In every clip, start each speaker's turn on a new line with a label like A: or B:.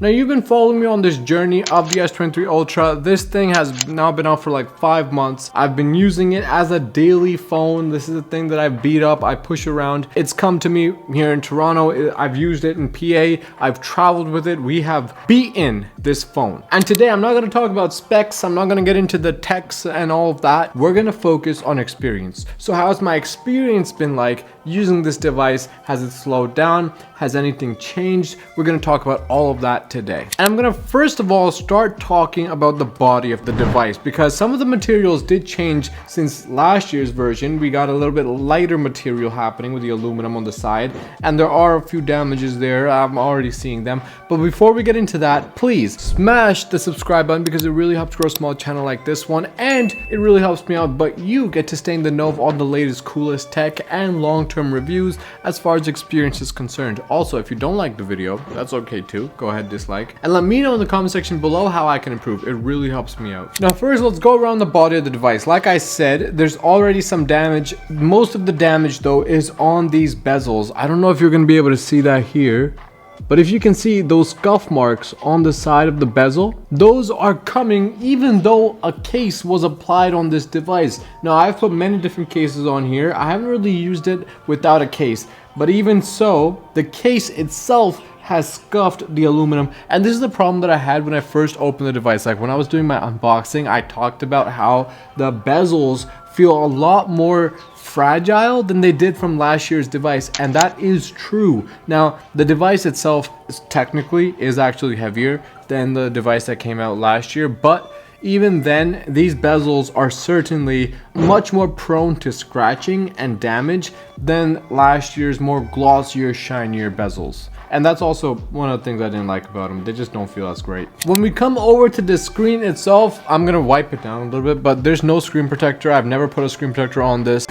A: Now you've been following me on this journey of the S23 Ultra. This thing has now been out for like 5 months. I've been using it as a daily phone. This is a thing that I beat up, I push around. It's come to me here in Toronto. I've used it in PA. I've traveled with it. We have beaten this phone. And today I'm not going to talk about specs. I'm not going to get into the techs and all of that. We're going to focus on experience. So how's my experience been like using this device? Has it slowed down? Has anything changed? We're going to talk about all of that today. And I'm going to first of all start talking about the body of the device, because some of the materials did change since last year's version. We got a little bit lighter material happening with the aluminum on the side, and there are a few damages there. I'm already seeing them. But before we get into that, please smash the subscribe button, because it really helps grow a small channel like this one, and it really helps me out. But you get to stay in the know of all the latest, coolest tech and long-term reviews as far as experience is concerned. Also, if you don't like the video, that's okay too. Go ahead, dislike, and let me know in the comment section below how I can improve. It really helps me out. Now first, let's go around the body of the device. Like I said, there's already some damage. Most of the damage though is on these bezels. I don't know if you're going to be able to see that here, but if you can see those scuff marks on the side of the bezel, those are coming even though a case was applied on this device. Now I've put many different cases on here. I haven't really used it without a case, but even so, the case itself has scuffed the aluminum. And this is the problem that I had when I first opened the device. Like when I was doing my unboxing, I talked about how the bezels feel a lot more fragile than they did from last year's device, and that is true. Now the device itself is actually heavier than the device that came out last year, but even then, these bezels are certainly much more prone to scratching and damage than last year's more glossier, shinier bezels. And that's also one of the things I didn't like about them. They just don't feel as great. When we come over to the screen itself, I'm gonna wipe it down a little bit, but there's no screen protector. I've never put a screen protector on this.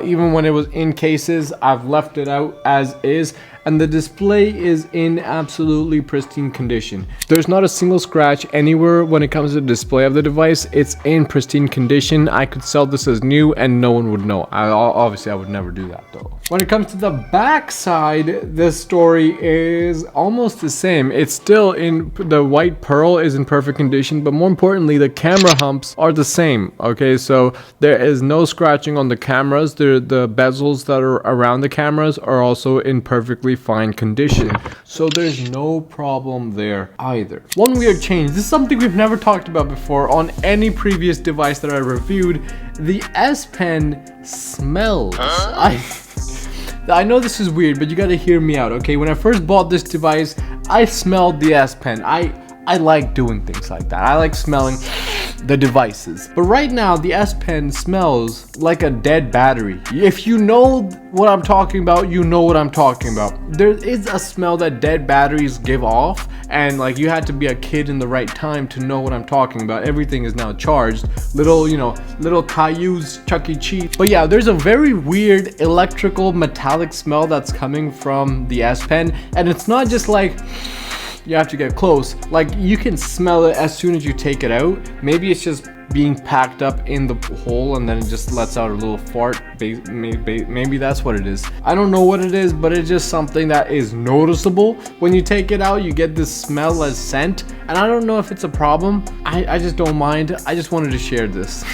A: Even when it was in cases, I've left it out as is, and the display is in absolutely pristine condition. There's not a single scratch anywhere when it comes to the display of the device. It's in pristine condition. I could sell this as new and no one would know. Obviously I would never do that though. When it comes to the back side, the story is almost the same. It's still in, the white pearl is in perfect condition, but more importantly, the camera humps are the same. Okay, so there is no scratching on the cameras. The bezels that are around the cameras are also in perfectly fine condition, so there's no problem there either. One weird change, this is something we've never talked about before on any previous device that I reviewed. The S Pen smells. I know this is weird, but you gotta hear me out, okay? When I first bought this device, I smelled the S Pen. I like doing things like that. I like smelling the devices. But right now, the S Pen smells like a dead battery. If you know what I'm talking about, you know what I'm talking about. There is a smell that dead batteries give off, and like you had to be a kid in the right time to know what I'm talking about. Everything is now charged. Little, you know, little Caillou's, Chuck E. Cheese. But yeah, there's a very weird electrical metallic smell that's coming from the S Pen, and it's not just like you have to get close. Like you can smell it as soon as you take it out. Maybe it's just being packed up in the hole and then it just lets out a little fart. Maybe that's what it is. I don't know what it is, but it's just something that is noticeable. When you take it out, you get this smell as scent, and I don't know if it's a problem. I just don't mind. I just wanted to share this.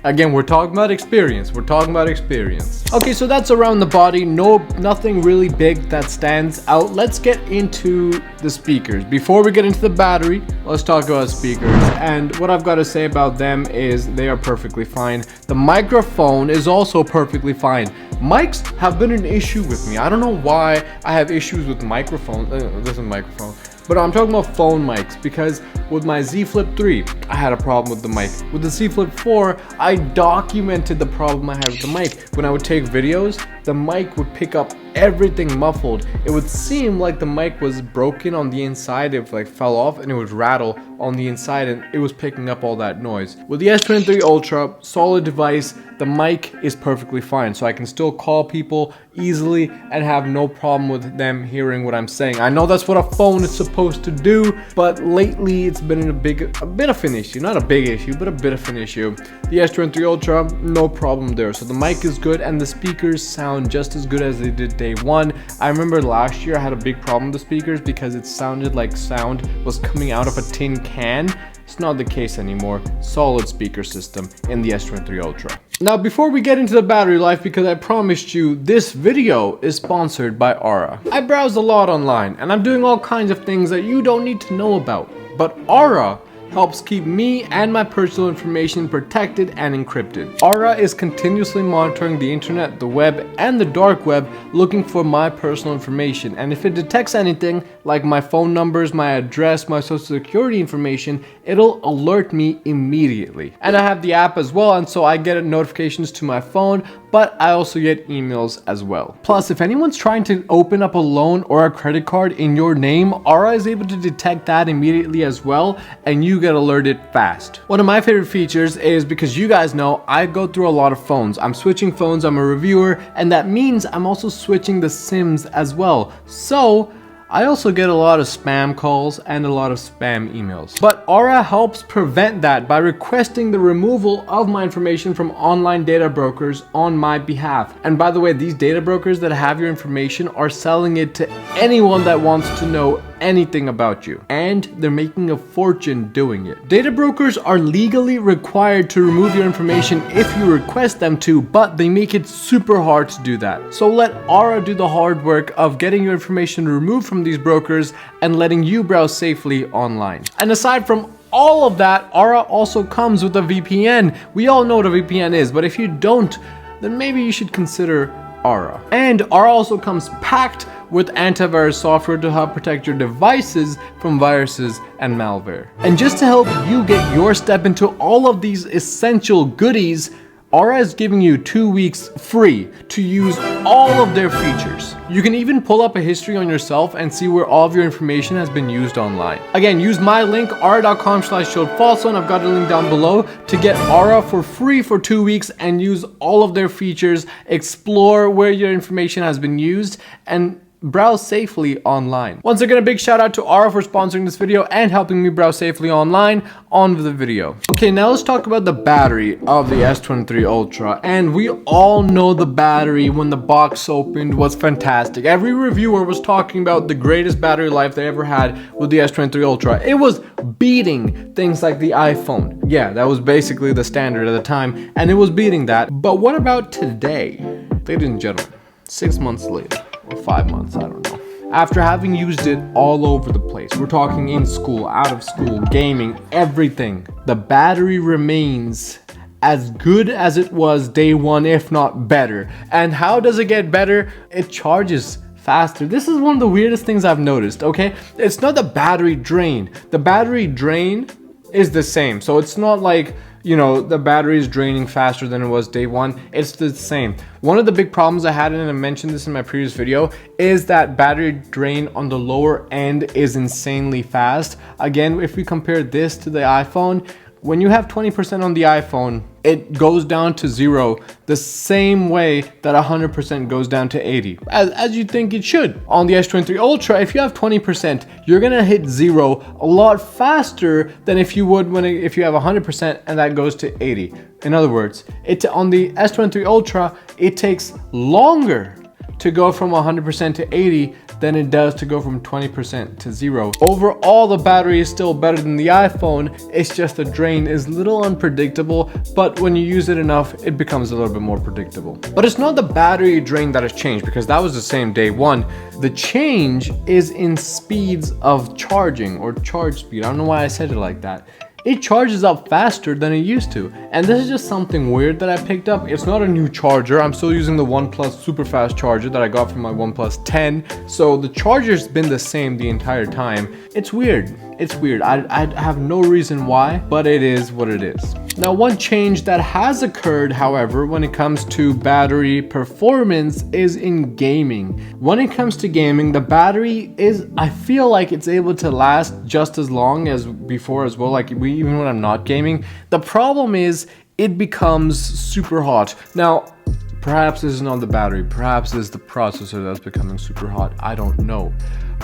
A: Again, we're talking about experience. We're talking about experience. Okay, so that's around the body. Nothing really big that stands out. Let's get into the speakers. Before we get into the battery, let's talk about speakers. And what I've got to say about them is they are perfectly fine. The microphone is also perfectly fine. Mics have been an issue with me. I don't know why I have issues with microphone. This is a microphone. But I'm talking about phone mics, because with my Z Flip 3, I had a problem with the mic. With the Z Flip 4, I documented the problem I had with the mic. When I would take videos, the mic would pick up everything muffled. It would seem like the mic was broken on the inside. It like fell off and it would rattle on the inside, and it was picking up all that noise. With the S23 Ultra, solid device. The the mic is perfectly fine, so I can still call people easily and have no problem with them hearing what I'm saying. I know that's what a phone is supposed to do, but lately it's been a bit of an issue. Not a big issue, but a bit of an issue. The S23 Ultra, no problem there. So the mic is good and the speakers sound just as good as they did day one. I remember last year I had a big problem with the speakers because it sounded like sound was coming out of a tin can. It's not the case anymore. Solid speaker system in the S23 Ultra. Now, before we get into the battery life, because I promised you this video is sponsored by Aura. I browse a lot online and I'm doing all kinds of things that you don't need to know about, but Aura helps keep me and my personal information protected and encrypted. Aura is continuously monitoring the internet, the web, and the dark web looking for my personal information, and if it detects anything like my phone numbers, my address, my social security information, it'll alert me immediately. And I have the app as well, and so I get notifications to my phone, but I also get emails as well. Plus, if anyone's trying to open up a loan or a credit card in your name, Aura is able to detect that immediately as well, and you get alerted fast. One of my favorite features is, because you guys know I go through a lot of phones. I'm switching phones, I'm a reviewer, and that means I'm also switching the SIMs as well. So I also get a lot of spam calls and a lot of spam emails. But Aura helps prevent that by requesting the removal of my information from online data brokers on my behalf. And by the way, these data brokers that have your information are selling it to anyone that wants to know anything about you, and they're making a fortune doing it. Data brokers are legally required to remove your information if you request them to, but they make it super hard to do that. So let Aura do the hard work of getting your information removed from these brokers and letting you browse safely online. And aside from all of that, Aura also comes with a VPN. We all know what a VPN is, but if you don't, then maybe you should consider Aura. And Aura also comes packed with antivirus software to help protect your devices from viruses and malware. And just to help you get your step into all of these essential goodies, Aura is giving you 2 weeks free to use all of their features. You can even pull up a history on yourself and see where all of your information has been used online. Again, use my link, aura.com/shieldfalso, I've got a link down below to get Aura for free for 2 weeks and use all of their features, explore where your information has been used, and browse safely online. Once again, a big shout out to Aura for sponsoring this video and helping me browse safely online. On with the video. Okay, now let's talk about the battery of the S23 Ultra. And we all know the battery when the box opened was fantastic. Every reviewer was talking about the greatest battery life they ever had with the S23 Ultra. It was beating things like the iPhone. Yeah, that was basically the standard at the time, and it was beating that. But what about today? Ladies and gentlemen, 6 months later, or 5 months, I don't know. After having used it all over the place, we're talking in school, out of school, gaming, everything, the battery remains as good as it was day one, if not better. And how does it get better? It charges faster. This is one of the weirdest things I've noticed, okay? It's not the battery drain. The battery drain is the same. So it's not like, you know, the battery is draining faster than it was day one. It's the same. One of the big problems I had, and I mentioned this in my previous video, is that battery drain on the lower end is insanely fast. Again, if we compare this to the iPhone, when you have 20% on the iPhone, it goes down to 0 the same way that 100% goes down to 80, as you think it should. On the S23 Ultra, if you have 20%, you're gonna hit 0 a lot faster than if you would if you have 100% and that goes to 80. In other words, on the S23 Ultra, it takes longer to go from 100% to 80 than it does to go from 20% to 0. Overall, the battery is still better than the iPhone. It's just the drain is a little unpredictable, but when you use it enough, it becomes a little bit more predictable. But it's not the battery drain that has changed, because that was the same day one. The change is in speeds of charging, or charge speed. I don't know why I said it like that. It charges up faster than it used to. And this is just something weird that I picked up. It's not a new charger. I'm still using the OnePlus super fast charger that I got from my OnePlus 10. So the charger's been the same the entire time. It's weird. It's weird. I have no reason why, but it is what it is. Now, one change that has occurred, however, when it comes to battery performance is in gaming. When it comes to gaming, the battery is, I feel like it's able to last just as long as before as well, like even when I'm not gaming. The problem is it becomes super hot. Now, perhaps this is not the battery, perhaps it's the processor that's becoming super hot, I don't know.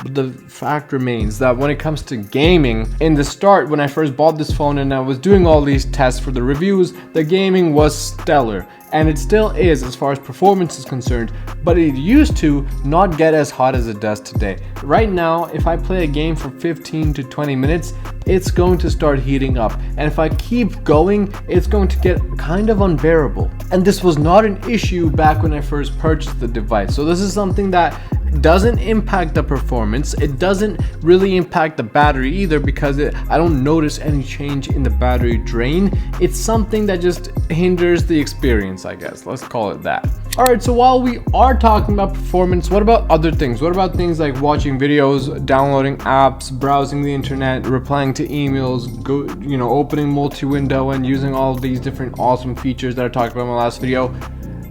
A: But the fact remains that when it comes to gaming, in the start when I first bought this phone and I was doing all these tests for the reviews, the gaming was stellar. And it still is as far as performance is concerned, but it used to not get as hot as it does today. Right now, if I play a game for 15 to 20 minutes, it's going to start heating up. And if I keep going, it's going to get kind of unbearable. And this was not an issue back when I first purchased the device. So this is something that doesn't impact the performance. It doesn't really impact the battery either, because I don't notice any change in the battery drain. It's something that just hinders the experience, I guess. Let's call it that. Alright, so while we are talking about performance, what about other things? What about things like watching videos, downloading apps, browsing the internet, replying to emails, opening multi-window and using all of these different awesome features that I talked about in my last video?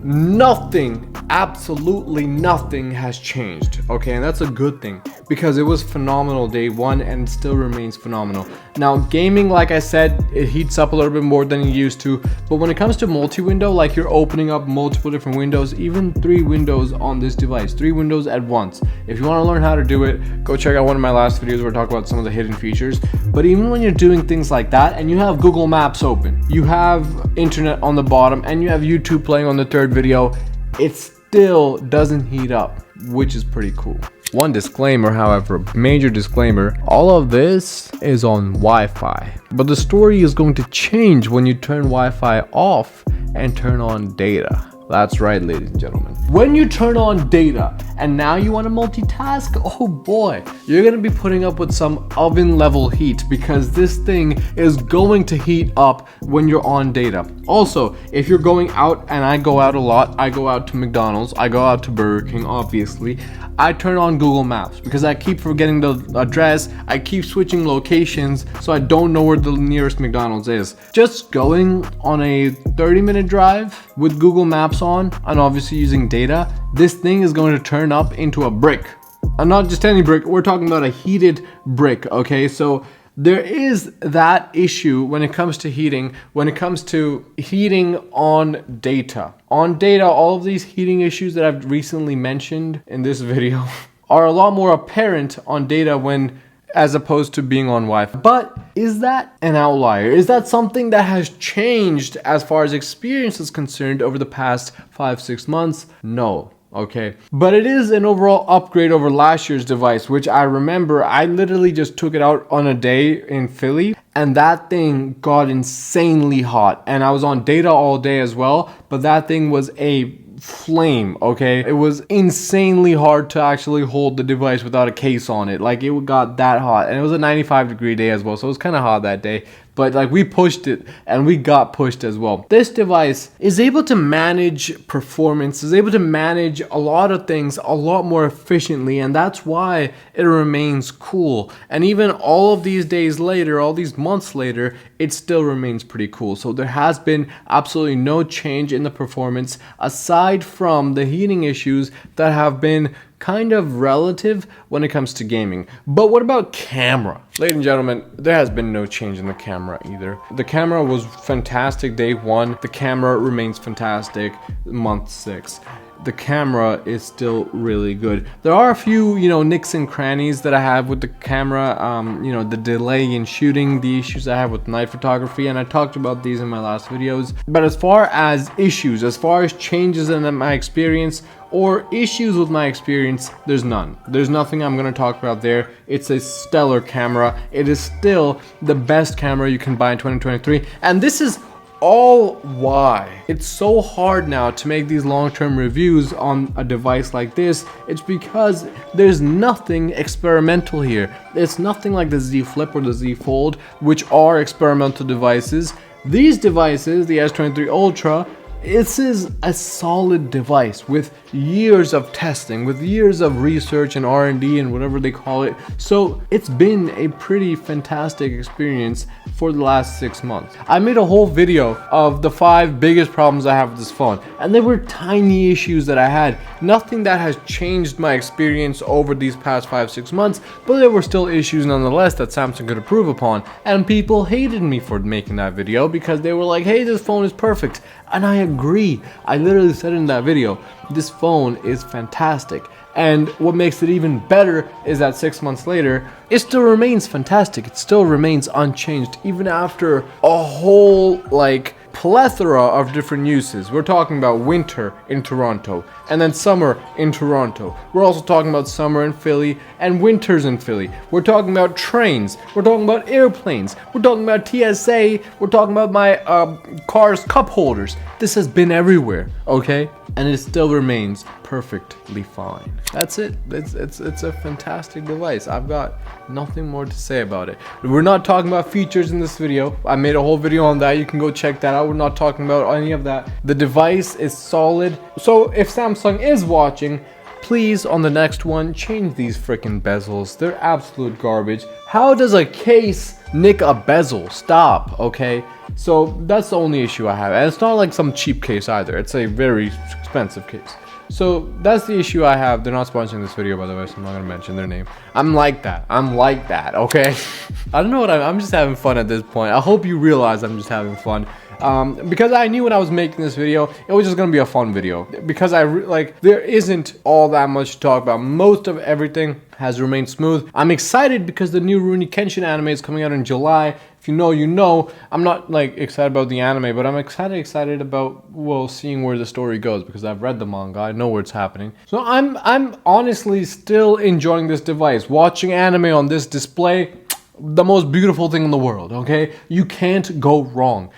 A: Nothing, absolutely nothing has changed, okay? And that's a good thing, because it was phenomenal day one and it still remains phenomenal. Now, gaming, like I said, it heats up a little bit more than it used to, but when it comes to multi-window, like you're opening up multiple different windows, even 3 windows on this device, 3 windows at once. If you want to learn how to do it, go check out one of my last videos where I talk about some of the hidden features. But even when you're doing things like that and you have Google Maps open, you have internet on the bottom, and you have YouTube playing on the third video, it still doesn't heat up, which is pretty cool. One disclaimer, however, major disclaimer, all of this is on Wi-Fi, but the story is going to change when you turn Wi-Fi off and turn on data. That's right, ladies and gentlemen. When you turn on data and now you want to multitask, oh boy, you're going to be putting up with some oven level heat, because this thing is going to heat up when you're on data. Also, if you're going out, and I go out a lot, I go out to McDonald's, I go out to Burger King, obviously, I turn on Google Maps because I keep forgetting the address, I keep switching locations, so I don't know where the nearest McDonald's is. Just going on a 30-minute drive with Google Maps on, and obviously using data, this thing is going to turn up into a brick. And not just any brick, we're talking about a heated brick, okay? So there is that issue when it comes to heating, when it comes to heating on data. On data, all of these heating issues that I've recently mentioned in this video are a lot more apparent on data as opposed to being on Wi-Fi. But is that an outlier? Is that something that has changed as far as experience is concerned over the past 5-6 months? No. Okay, but it is an overall upgrade over last year's device, which I remember I literally just took it out on a day in Philly, and that thing got insanely hot, and I was on data all day as well, but that thing was a flame, okay? It was insanely hard to actually hold the device without a case on it. Like, it got that hot, and it was a 95-degree day as well, so it was kind of hot that day. But like, we pushed it and we got pushed as well. This device is able to manage performance, is able to manage a lot of things a lot more efficiently, and that's why it remains cool. And even all of these days later, all these months later, it still remains pretty cool. So there has been absolutely no change in the performance aside from the heating issues that have been kind of relative when it comes to gaming. But what about camera? Ladies and gentlemen, there has been no change in the camera either. The camera was fantastic day one. The camera remains fantastic month 6. The camera is still really good. There are a few, nicks and crannies that I have with the camera, the delay in shooting, the issues I have with night photography, and I talked about these in my last videos. But as far as issues, as far as changes in my experience or issues with my experience, there's none. There's nothing I'm gonna talk about there. It's a stellar camera. It is still the best camera you can buy in 2023, and this is all why it's so hard now to make these long-term reviews on a device like this. It's because there's nothing experimental here. It's nothing like the Z Flip or the Z Fold, which are experimental devices. These devices, the S23 Ultra, this is a solid device with years of testing, with years of research and R&D and whatever they call it. So it's been a pretty fantastic experience for the last 6 months. I made a whole video of the 5 biggest problems I have with this phone, and they were tiny issues that I had. Nothing that has changed my experience over these past 5-6 months, but there were still issues nonetheless that Samsung could improve upon, and people hated me for making that video because they were like, hey, this phone is perfect. And I agree. I literally said in that video, this phone is fantastic. And what makes it even better is that 6 months later, it still remains fantastic. It still remains unchanged, even after a whole, like, plethora of different uses. We're talking about winter in Toronto, and then summer in Toronto. We're also talking about summer in Philly and winters in Philly. We're talking about trains. We're talking about airplanes. We're talking about TSA. We're talking about my car's cup holders. This has been everywhere, okay? And it still remains perfectly fine. That's it. It's a fantastic device. I've got nothing more to say about it. We're not talking about features in this video. I made a whole video on that. You can go check that out. We're not talking about any of that. The device is solid. So if Samsung is watching, please on the next one change these freaking bezels. They're absolute garbage. How does a case nick a bezel? Stop, okay? So that's the only issue I have. And it's not like some cheap case either. It's a very expensive case. So that's the issue I have. They're not sponsoring this video, by the way, so I'm not gonna mention their name. I'm like that, okay? I don't know what I'm just having fun at this point. I hope you realize I'm just having fun. Because I knew when I was making this video, it was just gonna be a fun video. Because there isn't all that much to talk about. Most of everything has remained smooth. I'm excited because the new Rurouni Kenshin anime is coming out in July. If you know, you know. I'm not like excited about the anime, but I'm excited about, well, seeing where the story goes because I've read the manga. I know where it's happening. So I'm honestly still enjoying this device. Watching anime on this display, the most beautiful thing in the world, okay? You can't go wrong.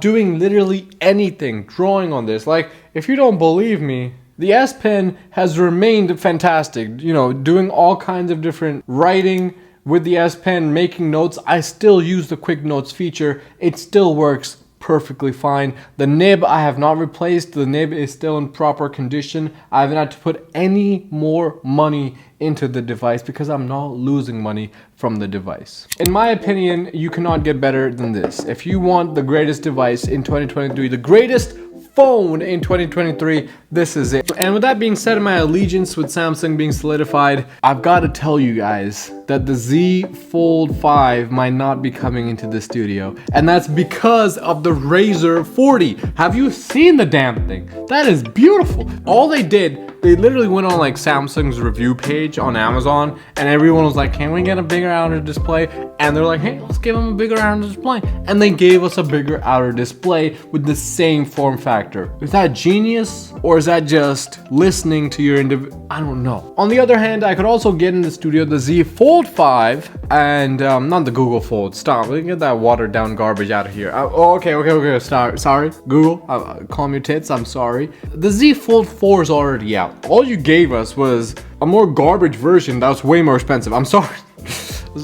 A: Doing literally anything, drawing on this. Like, if you don't believe me, the S Pen has remained fantastic. You know, doing all kinds of different writing with the S Pen, making notes. I still use the quick notes feature. It still works perfectly fine. The nib I have not replaced. The nib is still in proper condition. I haven't had to put any more money into the device because I'm not losing money from the device. In my opinion, you cannot get better than this. If you want the greatest device in 2023, the greatest phone in 2023, this is it. And with that being said, my allegiance with Samsung being solidified, I've got to tell you guys that the Z Fold 5 might not be coming into the studio, and that's because of the Razr 40. Have you seen the damn thing? That is beautiful. All they did, they literally went on like Samsung's review page on Amazon, and everyone was like, can we get a bigger outer display? And they're like, hey, let's give them a bigger outer display. And they gave us a bigger outer display with the same form factor. Is that genius? Or is that just listening to your I don't know. On the other hand, I could also get in the studio the Z Fold 5 and not the Google Fold. Stop. We can get that watered down garbage out of here. Okay. Sorry. Google, calm your tits. I'm sorry. The Z Fold 4 is already out. All you gave us was a more garbage version that was way more expensive. I'm sorry.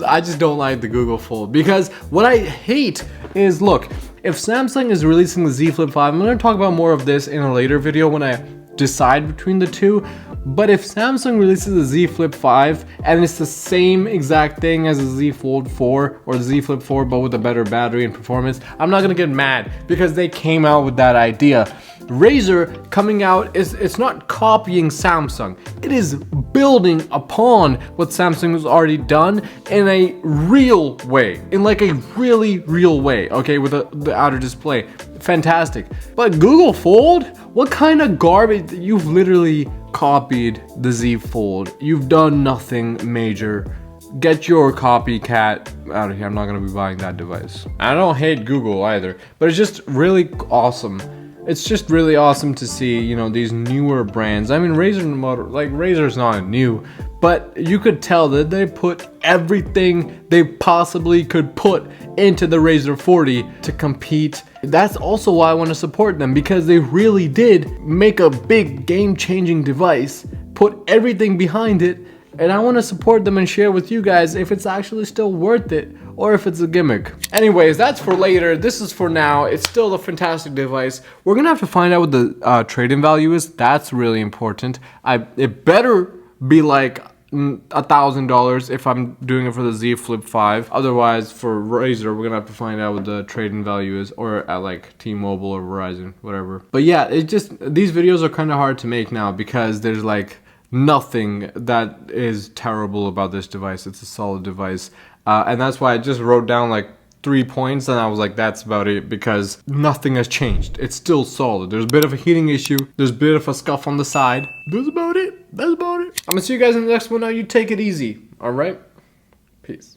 A: I just don't like the Google Fold because what I hate is, look, if Samsung is releasing the Z Flip 5, I'm going to talk about more of this in a later video when I decide between the two. But if Samsung releases the Z Flip 5 and it's the same exact thing as the Z Fold 4 or the Z Flip 4 but with a better battery and performance, I'm not gonna get mad because they came out with that idea. Razr coming out it's not copying Samsung. It is building upon what Samsung has already done in a real way, in like a really real way, okay, with the outer display. Fantastic. But Google Fold? What kind of garbage? You've literally copied the Z Fold. You've done nothing major. Get your copycat out of here. I'm not gonna be buying that device. I don't hate Google either, but it's just really awesome. It's just really awesome to see, you know, these newer brands. I mean, Razr's not new, but you could tell that they put everything they possibly could put into the Razr 40 to compete. That's also why I want to support them, because they really did make a big game-changing device, put everything behind it, and I want to support them and share with you guys if it's actually still worth it or if it's a gimmick. Anyways, that's for later. This is for now. It's still a fantastic device. We're gonna have to find out what the trade-in value is. That's really important. It better be like $1,000 if I'm doing it for the Z Flip 5. Otherwise, for Razr, we're gonna have to find out what the trade-in value is, or at like T-Mobile or Verizon, whatever. But yeah, it just, these videos are kind of hard to make now because there's like nothing that is terrible about this device. It's a solid device, and that's why I just wrote down like 3 points and I was like, that's about it, because nothing has changed. It's still solid. There's a bit of a heating issue, there's a bit of a scuff on the side. That's about it. I'm gonna see you guys in the next one. Now you take it easy. All right, peace.